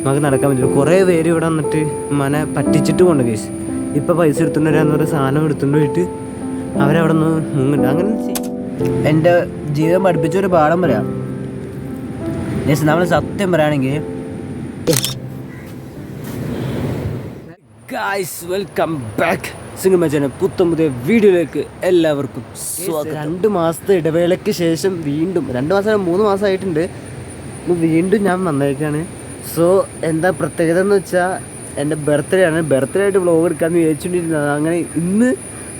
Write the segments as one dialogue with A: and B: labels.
A: നമുക്ക് നടക്കാൻ പറ്റില്ല. കുറേ പേര് ഇവിടെ വന്നിട്ട് മനെ പറ്റിച്ചിട്ട് കൊണ്ട് കേസ്. ഇപ്പോൾ പൈസ എടുത്തുകൊണ്ട് വരാമെന്ന് പറഞ്ഞ സാധനം എടുത്തുകൊണ്ട് പോയിട്ട് അവരവിടെ നിന്ന് മുങ്ങുന്നുണ്ട്. അങ്ങനെ എൻ്റെ ജീവിതം പഠിപ്പിച്ചൊരു പാഠം പറയാം. ജസ്റ്റ് നമ്മൾ സത്യം പറയുകയാണെങ്കിൽ ഗായ്സ്, വെൽക്കം ബാക്ക് സിംഗമച്ചനെ പുത്തൻ പുതിയ വീഡിയോയിലേക്ക് എല്ലാവർക്കും സ്വാഗതം. 2 മാസത്തെ ഇടവേളയ്ക്ക് ശേഷം വീണ്ടും 2 മാസം 3 മാസമായിട്ടുണ്ട് വീണ്ടും ഞാൻ വന്നേക്കാണ്. സോ എന്താ പ്രത്യേകത എന്ന് വെച്ചാൽ എൻ്റെ ബർത്ത്ഡേ ആണ്. ബർത്ത്ഡേ ആയിട്ട് വ്ളോഗ് എടുക്കാമെന്ന് വിചാരിച്ചുകൊണ്ടിരുന്നത്. അങ്ങനെ ഇന്ന്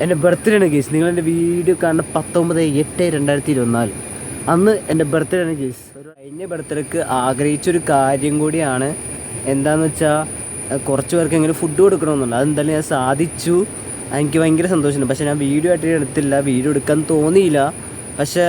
A: എൻ്റെ ബർത്ത്ഡേ ആണ് കേസ്. നിങ്ങളെൻ്റെ വീഡിയോ കാണുന്ന 19/8/2024 അന്ന് എൻ്റെ ബർത്ത്ഡേ ആണ് കേസ്. ഒരു കഴിഞ്ഞ ബർത്ത്ഡേക്ക് ആഗ്രഹിച്ചൊരു കാര്യം കൂടിയാണ്. എന്താണെന്ന് വെച്ചാൽ കുറച്ച് പേർക്ക് എങ്ങനെ ഫുഡ് കൊടുക്കണമെന്നുണ്ട്. അതെന്തായാലും ഞാൻ സാധിച്ചു. എനിക്ക് ഭയങ്കര സന്തോഷമുണ്ട്. പക്ഷേ ഞാൻ വീഡിയോ ആയിട്ട് എടുത്തില്ല, വീഡിയോ എടുക്കാൻ തോന്നിയില്ല. പക്ഷേ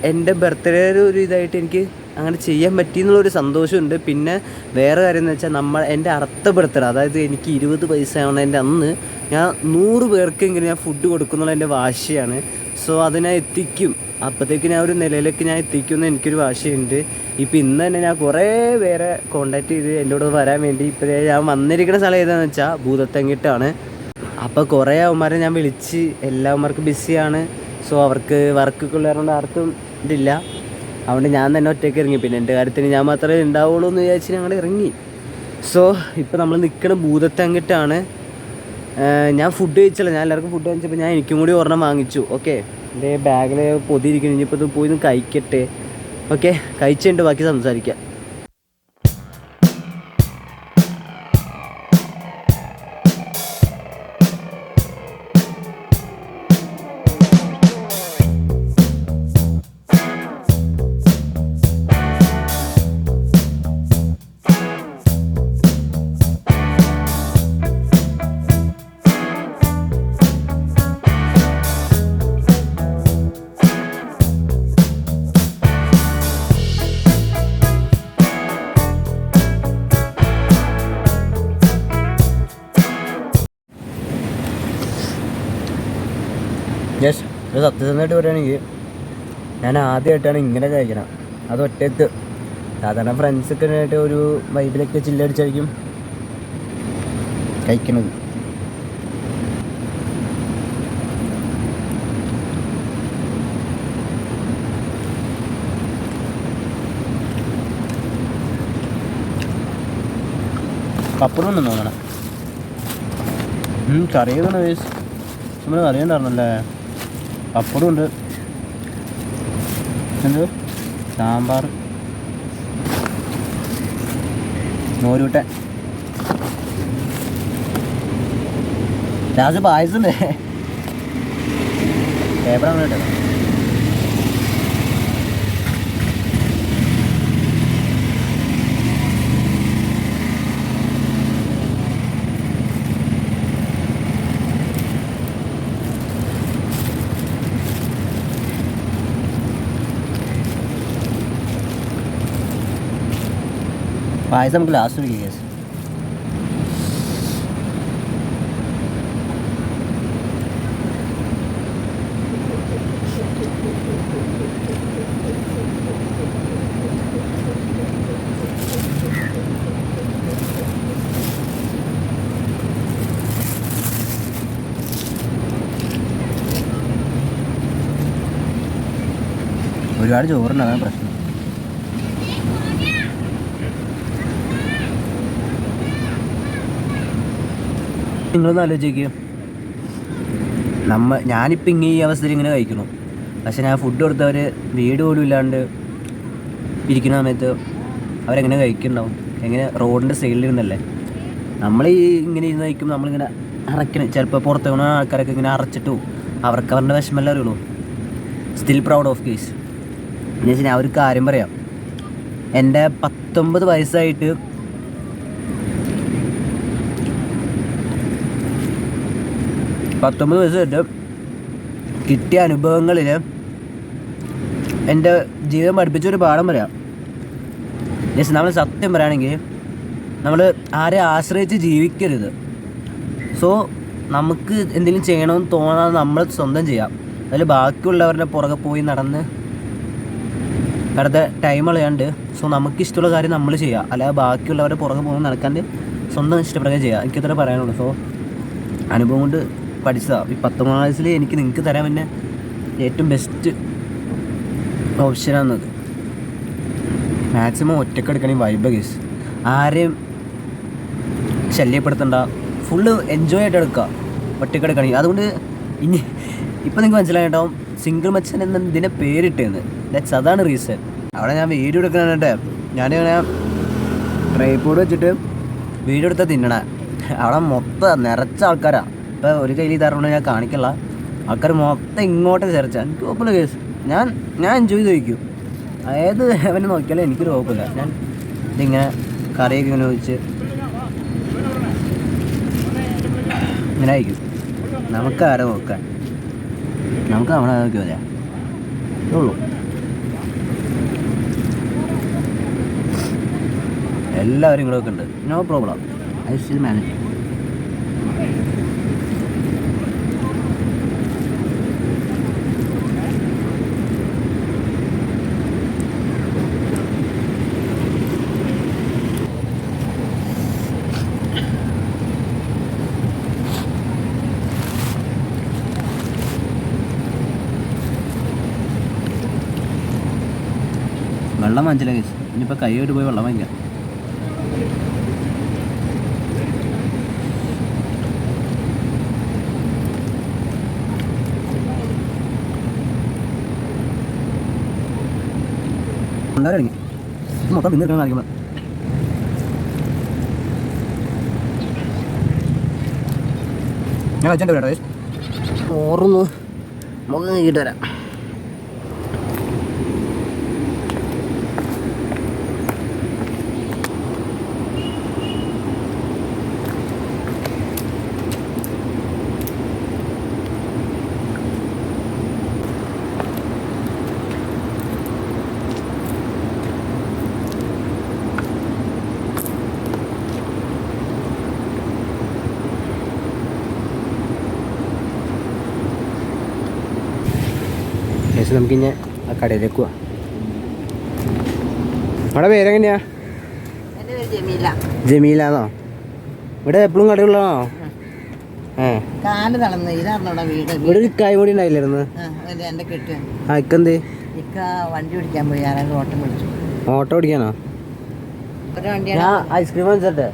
A: എൻ്റെ ബർത്ത്ഡേ ഒരു ഇതായിട്ട് എനിക്ക് അങ്ങനെ ചെയ്യാൻ പറ്റിയെന്നുള്ളൊരു സന്തോഷമുണ്ട്. പിന്നെ വേറെ കാര്യം എന്ന് വെച്ചാൽ എൻ്റെ അടുത്ത ബർത്ത്ഡേ, അതായത് എനിക്ക് 20 വയസ്സാവണതിൻ്റെ അന്ന് ഞാൻ 100 പേർക്കെങ്കിലും ഞാൻ ഫുഡ് കൊടുക്കുന്നുള്ള എൻ്റെ വാശിയാണ്. സോ അത് ഞാൻ എത്തിക്കും. അപ്പോഴത്തേക്ക് ഞാൻ ഒരു നിലയിലേക്ക് ഞാൻ എത്തിക്കുമെന്ന് എനിക്കൊരു വാശിയുണ്ട്. ഇപ്പോൾ ഇന്ന് തന്നെ ഞാൻ കുറേ പേരെ കോണ്ടാക്ട് ചെയ്ത് എൻ്റെ കൂടെ വരാൻ വേണ്ടി. ഇപ്പോൾ ഞാൻ വന്നിരിക്കുന്ന സ്ഥലം ഏതാണെന്ന് വെച്ചാൽ ഭൂതത്തങ്ങിട്ടാണ്. അപ്പോൾ കുറേ അവന്മാരെ ഞാൻ വിളിച്ച് എല്ലാവന്മാർക്കും ബിസിയാണ്. സോ അവർക്ക് വർക്കൊക്കെ ഉള്ളതുകൊണ്ട് ആർക്കും ഇതില്ല. അതുകൊണ്ട് ഞാൻ തന്നെ ഒറ്റയ്ക്ക് ഇറങ്ങി. പിന്നെ എൻ്റെ കാര്യത്തിന് ഞാൻ മാത്രമേ ഉണ്ടാവുള്ളൂ എന്ന് വിചാരിച്ച് ഞങ്ങൾ ഇറങ്ങി. സോ ഇപ്പോൾ നമ്മൾ നിൽക്കുന്ന ഭൂതത്തങ്ങിട്ടാണ്. ഞാൻ ഫുഡ് കഴിച്ചില്ല. ഞാൻ എല്ലാവർക്കും ഫുഡ് കഴിച്ചപ്പോൾ ഞാൻ എനിക്കും കൂടി ഒരെണ്ണം വാങ്ങിച്ചു. ഓക്കെ, എൻ്റെ ബാഗിൽ പൊതിയിരിക്കുന്നു. ഇനിയിപ്പോൾ ഇത് പോയി കഴിക്കട്ടെ. ഓക്കെ, കഴിച്ചിട്ട് ബാക്കി സംസാരിക്കാം. ജസ്റ്റ് ഒരു സത്യസന്ധമായിട്ട് പറയുകയാണെങ്കിൽ ഞാൻ ആദ്യമായിട്ടാണ് ഇങ്ങനെ കഴിക്കണം. അത് ഒറ്റയ്ക്ക്. സാധാരണ ഫ്രണ്ട്സൊക്കെ ആയിട്ട് ഒരു വൈബിലൊക്കെ ചില്ലടിച്ചായിരിക്കും കഴിക്കണത്. പപ്പടം ഒന്നും നോക്കണം. കറിയൊന്നും വേസ്റ്റ് നമ്മൾ അറിയണ്ടായിരുന്നല്ലേ. പപ്പടം ഉണ്ട്, എന്ത് സാമ്പാർ, മോരൂട്ട, രാജ പായസം ഉണ്ട്. പേപ്പറാണ് കേട്ടോ. പായസം നമുക്ക് ലാസ്റ്റ് ഒരു കേസ്. ഒരുപാട് ചോറുണ്ട്, അതാണ് പ്രശ്നം. നിങ്ങളൊന്ന് ആലോചിക്കുക, ഞാനിപ്പോൾ ഇങ്ങനെ ഈ അവസ്ഥയിൽ ഇങ്ങനെ കഴിക്കണം. പക്ഷെ ഞാൻ ഫുഡ് കൊടുത്തവർ വീട് പോലും ഇല്ലാണ്ട് ഇരിക്കുന്ന സമയത്ത് അവരെങ്ങനെ കഴിക്കുന്നുണ്ടാവും? എങ്ങനെ റോഡിൻ്റെ സൈഡിൽ ഇരുന്നല്ലേ. നമ്മൾ ഈ ഇങ്ങനെ ഇരുന്ന് കഴിക്കുമ്പോൾ നമ്മളിങ്ങനെ അറയ്ക്കണം. ചിലപ്പോൾ പുറത്ത് പോകുന്ന ആൾക്കാരൊക്കെ ഇങ്ങനെ അറച്ചിട്ടു അവർക്ക് അവരുടെ വിഷമമല്ലേ അറിയുള്ളൂ. Still proud of case. എന്ന് വെച്ചാൽ ഞാൻ ഒരു കാര്യം പറയാം. എൻ്റെ 19 വയസ്സായിട്ട് 19 വയസ്സായിട്ട് കിട്ടിയ അനുഭവങ്ങളിൽ എൻ്റെ ജീവിതം പഠിപ്പിച്ചൊരു പാഠം പറയാം. ജസ്റ്റ് നമ്മൾ സത്യം പറയുകയാണെങ്കിൽ നമ്മൾ ആരെ ആശ്രയിച്ച് ജീവിക്കരുത്. സോ നമുക്ക് എന്തെങ്കിലും ചെയ്യണമെന്ന് തോന്നാതെ നമ്മൾ സ്വന്തം ചെയ്യാം. അതിൽ ബാക്കിയുള്ളവരുടെ പുറകെ പോയി നടന്ന് വെറുതെ ടൈം കളയാണ്ട് സോ നമുക്കിഷ്ടമുള്ള കാര്യം നമ്മൾ ചെയ്യുക, അല്ലാതെ ബാക്കിയുള്ളവരുടെ പുറകെ പോകുമ്പോൾ നടക്കാണ്ട് സ്വന്തം ഇഷ്ടപ്രകാരം ചെയ്യുക. എനിക്കത്ര പറയാനുള്ളൂ. സോ അനുഭവം കൊണ്ട് പഠിച്ചതാണ്. ഈ 19 വയസ്സിൽ എനിക്ക് നിങ്ങൾക്ക് തരാൻ പിന്നെ ഏറ്റവും ബെസ്റ്റ് ഓപ്ഷനാണെന്നത്. മാക്സിമം ഒറ്റക്കെടുക്കണേ വൈബ് ഗേസ്, ആരെയും ശല്യപ്പെടുത്തണ്ട, ഫുള്ള് എൻജോയ് ആയിട്ട് എടുക്കുക, ഒറ്റക്കെടുക്കണേ. അതുകൊണ്ട് ഇനി ഇപ്പം നിങ്ങൾക്ക് മനസ്സിലായിട്ടോ സിംഗിൾ മച്ചൻ എന്ന ഇതിനെ പേരിട്ടേന്ന്. ദാറ്റ്സ് അതാണ് റീസൺ. അവിടെ ഞാൻ വീഡിയോ എടുക്കണേ, ഞാനിങ്ങനെ ട്രൈപോഡ് വെച്ചിട്ട് വീഡിയോ എടുത്താൽ തിന്നണേ. അവിടെ മൊത്തം നിറച്ച ആൾക്കാരാണ്. ഇപ്പോൾ ഒരു കയ്യിൽ ഇതാറുകൊണ്ട് ഞാൻ കാണിക്കില്ല, ആൾക്കാർ മൊത്തം ഇങ്ങോട്ട് ചേർച്ച. എനിക്ക് കുഴപ്പമില്ല കേസ്, ഞാൻ എൻജോയ് ചെയ്ത് കഴിക്കും. ഏത് അവനെ നോക്കിയാലും എനിക്കൊരു കുഴപ്പമില്ല. ഞാൻ ഇതിങ്ങനെ കറിയൊക്കെ ഇങ്ങനെ വെച്ച് ഇങ്ങനെ ആയിരിക്കും. നമുക്ക് ആരെ നോക്കാൻ, നമുക്ക് നമ്മളെ നോക്കിയല്ലേ ഉള്ളൂ. എല്ലാവരും ഇങ്ങോട്ടൊക്കെ ഉണ്ട്, no problem, I still manage. വെള്ളം വാങ്ങിച്ചില്ല കേസ്, ഇനിയിപ്പോൾ കൈയോട്ട് പോയി വെള്ളം വാങ്ങിക്കാം. ഉണ്ടായിരുന്നു മൊത്തം തിന്നിരിക്കാൻ കാണിക്കുമ്പോൾ ഞാൻ വെച്ചിട്ട് കേട്ടോ ഓർന്ന് മുഖം നീക്കിയിട്ട് വരാം. ശേഷം നമുക്കിനി ആ കടയിലേക്ക് പോവാം. അവിടെ പേരെങ്ങനെയാ? ജമീലാന്നോ? ഇവിടെ എപ്പോഴും കടയുള്ളതാണോ? ഇവിടെ ഒരു കായ് കൂടി ഉണ്ടായില്ലായിരുന്നു. ആ ഇക്കെന്ത്
B: വണ്ടി പിടിക്കാൻ പോയി, ആരാണ്ട് ഓട്ടം പിടിച്ചു.
A: ഓട്ടോ പിടിക്കാനോ? ഞാൻ ഐസ്ക്രീം വാങ്ങിച്ചേ.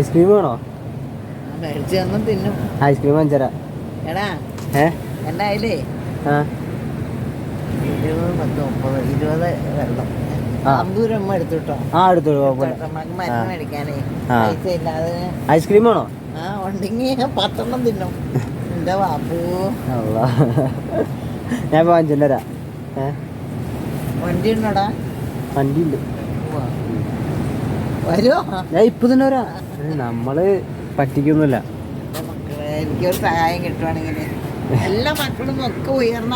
A: ഐസ്ക്രീം വേണോ?
B: തിന്നും.
A: ഐസ്ക്രീം വാങ്ങിച്ചരാ.
B: എടാ എന്റെ അതിലേ 20 വെള്ളം അമ്പൂരമ്മ എടുത്തുട്ടോ. മരുന്ന് മേടിക്കാനേ പൈസ ഇല്ലാതെ.
A: ഐസ്ക്രീം വേണോ?
B: ഉണ്ടെങ്കി 10 തിന്നും. എന്റെ വാപ്പൂ
A: ഞാൻ വാങ്ങിച്ചല്ലരാ.
B: വണ്ടി ഉണ്ടോടാ?
A: വണ്ടി ഉണ്ട്,
B: വരുമോ?
A: ഞാൻ ഇപ്പൊ തന്നെ വരാ. നമ്മള് പറ്റിക്കൊന്നുമില്ല.
B: എനിക്കൊരു സഹായം കിട്ടുവാണെങ്കിൽ എല്ലാ മക്കളും ഒക്കെ ഉയർന്ന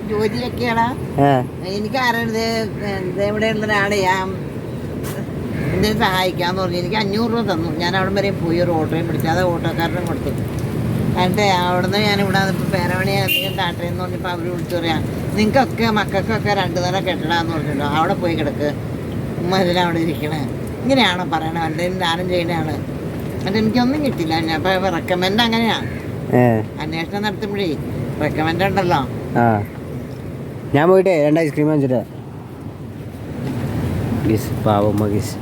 B: ജോലിയൊക്കെയാടാ. എനിക്ക് ആരാണിത് ഇവിടെയുള്ള ഒരാളെ ഞാൻ എന്തെങ്കിലും സഹായിക്കാന്ന് പറഞ്ഞു. എനിക്ക് 500 രൂപ തന്നു. ഞാൻ അവിടെ വരെ പോയി ഒരു ഓട്ടോയും പിടിച്ചു. അത് ഓട്ടോക്കാരനും കൊടുത്തു. എന്നിട്ട് അവിടെ നിന്ന് ഞാനിവിടെ ഇപ്പോൾ പേരമണിയെ എന്തെങ്കിലും താട്ടേന്ന് പറഞ്ഞപ്പോൾ അവർ വിളിച്ചു പറയാം, നിങ്ങൾക്കൊക്കെ മക്കൾക്കൊക്കെ 2 നില കെട്ടിടാന്ന് പറഞ്ഞിട്ടോ, അവിടെ പോയി കിടക്ക്, ഉമ്മ ഇതിലവിടെ ഇരിക്കണേ. ഇങ്ങനെയാണോ പറയണത്? എന്തെങ്കിലും ദാനം ചെയ്യണതാണ്. എന്നിട്ട് എനിക്കൊന്നും കിട്ടില്ല. ഞാൻ ഇപ്പോൾ റെക്കമെൻഡ് അങ്ങനെയാണ്. അന്വേഷണം നടത്തുമ്പോഴേ റെക്കമെൻഡ് ഉണ്ടല്ലോ.
A: ഞാൻ പോയിട്ടേ 2 ഐസ്ക്രീം വാങ്ങിച്ചിട്ട് പ്ലീസ്. പാവമ്മ ഗീസ്,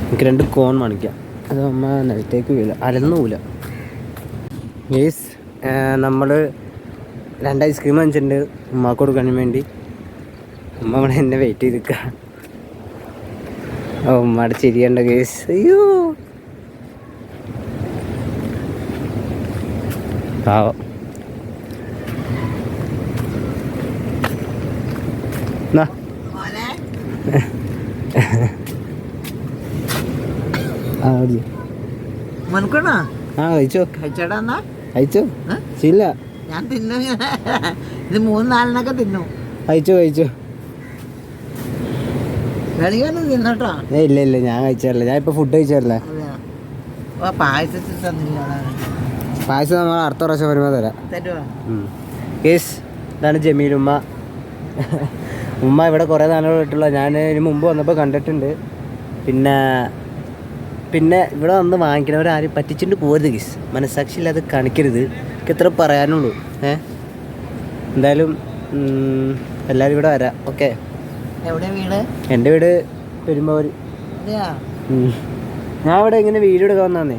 A: എനിക്ക് 2 കോൺ വാങ്ങിക്കാം. അത് അമ്മ നിലത്തേക്ക് വീല അലന്നൂല ഗീസ്. നമ്മൾ 2 ഐസ്ക്രീം വാങ്ങിച്ചിട്ടുണ്ട് ഉമ്മക്ക് കൊടുക്കാൻ വേണ്ടി. ഉമ്മ ഇവിടെ എന്നെ വെയിറ്റ് ചെയ്ത് നിൽക്കുക. ഓ ഉമ്മയുടെ ചിരിയുണ്ട് ഗീസ്. അയ്യോ പാവം. കഴിച്ചോ കഴിച്ചോ? ഇല്ല
B: ഞാൻ തിന്നു. ഇത് 3-4 തിന്നു.
A: കഴിച്ചോ കഴിച്ചോ?
B: തിന്നോട്ടോ.
A: ഇല്ല ഇല്ല ഞാൻ കഴിച്ചല്ലേ. ഞാൻ ഇപ്പൊ ഫുഡ് കഴിച്ചല്ലേ.
B: പായസത്തിൽ തന്നില്ല.
A: പായസം നമ്മൾ അടുത്ത പ്രാവശ്യം വരുമ്പോൾ തരാം.
B: തരുമോ?
A: കേസ് ഇതാണ് ജമീലുമ്മ. ഉമ്മ ഇവിടെ കുറേ നാളുകളായിട്ടുള്ള ഞാൻ ഇതിന് മുമ്പ് വന്നപ്പോൾ കണ്ടിട്ടുണ്ട്. പിന്നെ പിന്നെ ഇവിടെ വന്ന് വാങ്ങിക്കണവരാരും പറ്റിച്ചിട്ട് പോരുത് ഗീസ്, മനസ്സാക്ഷി ഇല്ലാതെ കാണിക്കരുത്. എനിക്ക് ഇത്ര പറയാനുള്ളൂ. എന്തായാലും എല്ലാവരും ഇവിടെ വരാം. ഓക്കെ.
B: എവിടെ വീട്?
A: എൻ്റെ വീട് പെരുമ്പാവൂർ. ഞാൻ ഇവിടെ ഇങ്ങനെ വീഡിയോ എടുക്കാൻ വന്നേ.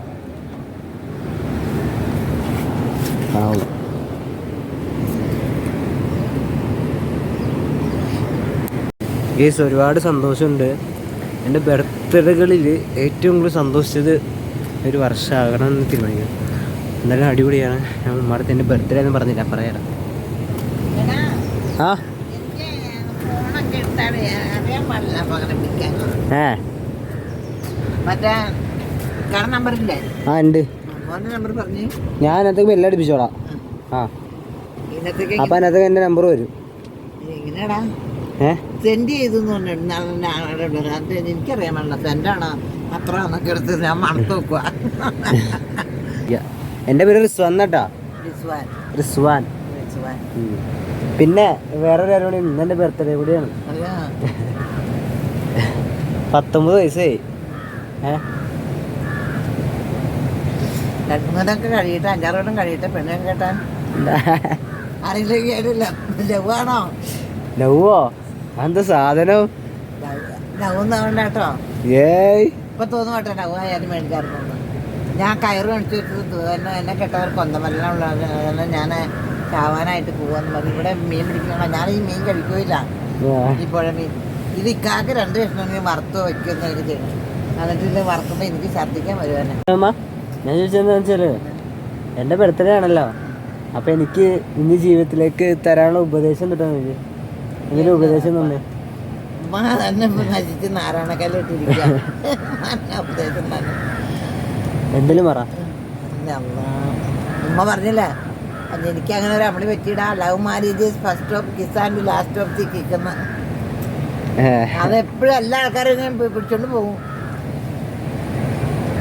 A: ഗീസ് ഒരുപാട് സന്തോഷമുണ്ട്. എൻ്റെ ബർത്ത്ഡേകളിൽ ഏറ്റവും കൂടുതൽ സന്തോഷിച്ചത് ഒരു വർഷമാകണം എന്ന് തീരുമാനിക്കും. എന്തായാലും അടിപൊളിയാണ്. ഞാൻ ഉമ്മാടത്ത് എൻ്റെ ബർത്ത്ഡേ എന്ന് പറഞ്ഞില്ല, പറയാം. ആ ആ ഉണ്ട്. ഞാൻ അതിനകത്തേക്ക് എല്ലാം അടിപ്പിച്ചോളാം. ആ അപ്പം അതിനകത്തേക്ക് എൻ്റെ നമ്പർ വരും.
B: സെൻഡ് ചെയ്തു എനിക്കറിയാമല്ലോ സെൻഡാണോ അത്ര എന്നൊക്കെ എടുത്ത് ഞാൻ മണത്ത് വെക്കുക.
A: എൻ്റെ പേര് റിസ്വാൻ കേട്ടാ. റിസ്വാൻ. പിന്നെ വേറൊരു കാര്യം കൂടി, ഇന്ന് എൻ്റെ ബർത്ത്ഡേ കൂടിയാണ്. 19 വയസ്സായി.
B: രണ്ടുമൂന്നൊക്കെ കഴിയട്ടെ, 5-6 വട്ടം കഴിയട്ടെ പെണ്ണെ കേട്ടാൻ. ആരെങ്കിലും കേട്ടില്ല. ലവാണോ?
A: ലവോ? എന്താ സാധനം?
B: ലവൊന്നും കേട്ടോ.
A: ഏയ്
B: ഇപ്പൊ തോന്നും കേട്ടോ ലവ് ആയാലും മേടിക്കാറുണ്ട്. ഞാൻ കയറ് മേടിച്ചു വെച്ചത് എന്നെ കെട്ടവർ കൊന്തമല്ലുള്ള ഞാൻ ചാവാനായിട്ട് പോവാന്ന് പറഞ്ഞു. ഇവിടെ മീൻ പിടിക്കണോ? ഞാൻ ഈ മീൻ കഴിക്കുകയില്ല, ഈ പുഴ മീൻ. ഇത് ഇക്കാക്ക് 2 കഷ്ണം വറുത്ത് വയ്ക്കുമെന്ന് എനിക്ക് ചെയ്യണം. എന്നിട്ട് ഇത് വറുക്കുമ്പോൾ എനിക്ക് ഛർദ്ദിക്കാൻ വരുവാനെ.
A: ഞാൻ ചോദിച്ചതെന്ന് വെച്ചാൽ എൻ്റെ ബർത്ത്ഡേ ആണല്ലോ, അപ്പം എനിക്ക് ഇനി ജീവിതത്തിലേക്ക് തരാനുള്ള ഉപദേശം കിട്ടാൻ വേണ്ടി എന്തെങ്കിലും ഉപദേശം തന്നെ.
B: തന്നെ നശിച്ച് നാരായണക്കല്ലിട്ടിരിക്കുക. ഉപദേശം തന്നെ
A: എന്തെങ്കിലും പറ.
B: ഉമ്മ പറഞ്ഞില്ലേ എനിക്ക് അങ്ങനെ ഒരു അമ്മളി പറ്റിയിടാ. Love marriage first of kiss and last of the കിക്കുന്ന. അതെപ്പോഴും എല്ലാ ആൾക്കാരും പിടിച്ചോണ്ട് പോകും.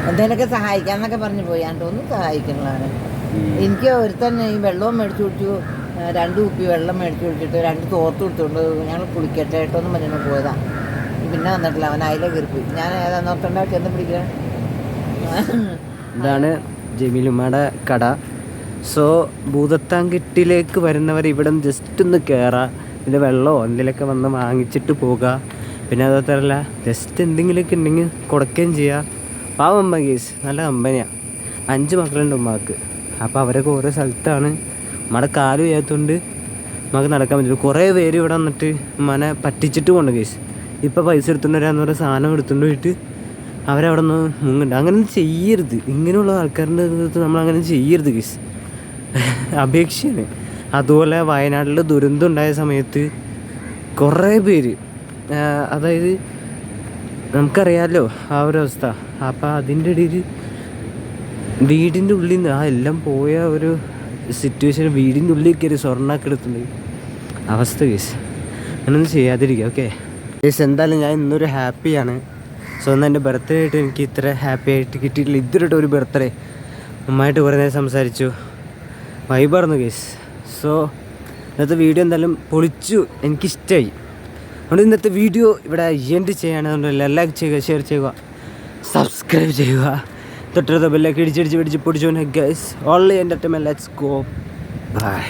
B: എന്തെങ്കിലുമൊക്കെ സഹായിക്കാന്നൊക്കെ പറഞ്ഞു പോയി. ഒന്നും സഹായിക്കുന്നതാണ്. എനിക്ക് ഒരുത്തൻ ഈ വെള്ളവും മേടിച്ചു കുടിച്ചു, 2 കുപ്പി വെള്ളം മേടിച്ചു കുടിച്ചിട്ട് 2 തോർത്ത് കൊടുത്തുകൊണ്ട് ഞങ്ങൾ കുളിക്കട്ടെ കേട്ടോന്നും പറഞ്ഞു പോയതാ. പിന്നെ വന്നിട്ടില്ല. അവൻ അതിലെ കയറിപ്പോയി. ഞാൻ ഏതാന്നോർത്തണ്ട ചെന്ന് പിടിക്കാൻ.
A: ഇതാണ് ജമീലുമ്മയുടെ കട. സോ ഭൂതത്താൻകെട്ടിലേക്ക് വരുന്നവർ ഇവിടെ ജസ്റ്റ് ഒന്ന് കയറാം. ഇതിൻ്റെ വെള്ളമോ എന്തെങ്കിലുമൊക്കെ വന്ന് വാങ്ങിച്ചിട്ട് പോകുക. പിന്നെ അതുമാത്രമല്ല ജസ്റ്റ് എന്തെങ്കിലുമൊക്കെ ഉണ്ടെങ്കിൽ കൊടുക്കുകയും ചെയ്യുക. പാവം അമ്മ കേസ്, നല്ല കമ്പനിയാണ്. 5 മക്കളുണ്ട് ഉമ്മക്ക്. അപ്പോൾ അവരൊക്കെ ഓരോ സ്ഥലത്താണ്. ഉമ്മയുടെ കാല് ചെയ്യാത്തതുകൊണ്ട് ഉമ്മക്ക് നടക്കാൻ പറ്റില്ല. കുറേ പേര് ഇവിടെ വന്നിട്ട് ഉമ്മനെ പറ്റിച്ചിട്ട് കൊണ്ട് കേസ്. ഇപ്പോൾ പൈസ എടുത്തുകൊണ്ട് വരാമെന്ന് പറഞ്ഞ സാധനം എടുത്തുകൊണ്ട് പോയിട്ട് അവരവിടെ നിന്ന് മുങ്ങുന്നുണ്ട്. അങ്ങനെയൊന്നും ചെയ്യരുത്. ഇങ്ങനെയുള്ള ആൾക്കാരുടെ അടുത്ത് നമ്മളങ്ങനെ ചെയ്യരുത് കേസ്, അപേക്ഷയാണ്. അതുപോലെ വയനാട്ടിൽ ദുരന്തം ഉണ്ടായ സമയത്ത് കുറേ പേര്, അതായത് നമുക്കറിയാമല്ലോ ആ ഒരു അവസ്ഥ. അപ്പം അതിൻ്റെ ഇടയിൽ വീടിൻ്റെ ഉള്ളിൽ നിന്ന് എല്ലാം പോയ ഒരു സിറ്റുവേഷൻ, വീടിൻ്റെ ഉള്ളിൽ കയറി സ്വർണ്ണമൊക്കെ എടുത്തിട്ടുണ്ട് അവസ്ഥ കേസ്. അങ്ങനൊന്നും ചെയ്യാതിരിക്കുക. ഓക്കെ കേസ്, എന്തായാലും ഞാൻ ഇന്നൊരു ഹാപ്പിയാണ്. സോ എന്നാൽ എൻ്റെ ബർത്ത്ഡേ ആയിട്ട് എനിക്ക് ഇത്ര ഹാപ്പി ആയിട്ട് കിട്ടിയിട്ടില്ല. ഇതുവരെയായിട്ട് ഒരു ബർത്ത്ഡേ. ഉമ്മയായിട്ട് കുറേ നേരം സംസാരിച്ചു, വൈബായിരുന്നു കേസ്. സോ ഇന്നത്തെ വീഡിയോ എന്തായാലും പൊളിച്ചു, എനിക്കിഷ്ടമായി. അതുകൊണ്ട് ഇന്നത്തെ വീഡിയോ ഇവിടെ എൻഡ് ചെയ്യുകയാണെന്നുണ്ടെങ്കിൽ ലൈക്ക് ചെയ്യുക, ഷെയർ ചെയ്യുക, സബ്സ്ക്രൈബ് ചെയ്യുക, തൊട്ടടുത്ത ബെല്ലൊക്കെ ഇടിച്ചടിച്ച് പൊടിച്ചു guys. Only entertainment. Let's go. By.